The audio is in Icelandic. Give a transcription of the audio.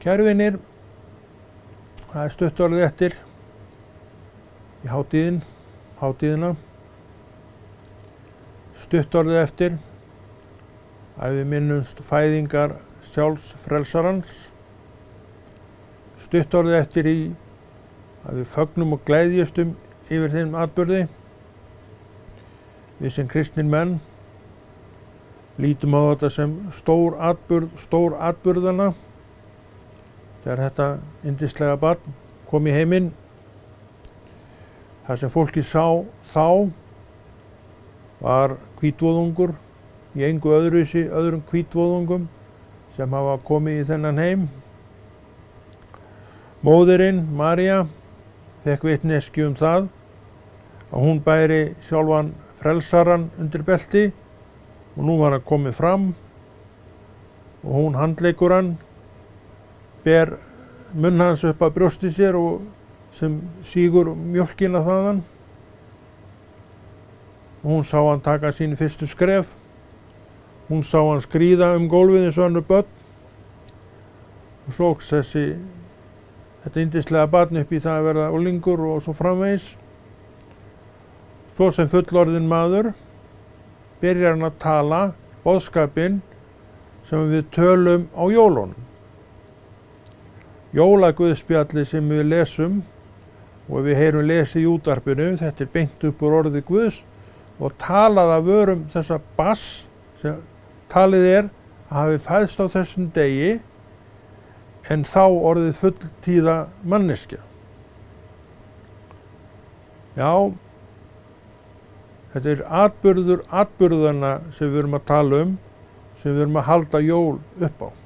Kæru vinir, það stutt orðið eftir í hátíðina. Stutt orðið eftir að við minnumst fæðingar sjálfs frelsarans. Stutt orðið eftir í að við fögnum og gleðjumst yfir þeim atburði. Við sem kristnir menn lítum á þetta sem stór atburðana. Þegar þetta yndislega barn kom í heiminn, það sem fólkið sá þá var hvítvoðungur í engu öðrum hvítvoðungum sem hafa komið í þennan heim. Móðirin, María, fékk vitneskju það að hún bæri sjálfan frelsaran undir belti og nú var hann komið fram og hún handleikur hann, ber munn hans upp að brjósti sér og sem sígur mjólkina þaðan. Hún sá hann taka sín fyrstu skref. Hún sá hann skríða gólfið eins og önnur börn. Og svo óx þetta yndislega barn upp í það að verða unglingur og svo framvegis. Svo sem fullorðinn maður byrjar hann að tala boðskapinn sem við tölum á jólunum. Jólaguðspjallið sem við lesum og við heyrum lesið í útvarpinu, þetta er beint upp úr orði Guðs og talað af vörum þessa barns sem talið er að hafi fæðst á þessum degi en þá orðið fulltíða manneskja. Já, þetta er atburðana sem við erum að tala sem við erum að halda jól upp á.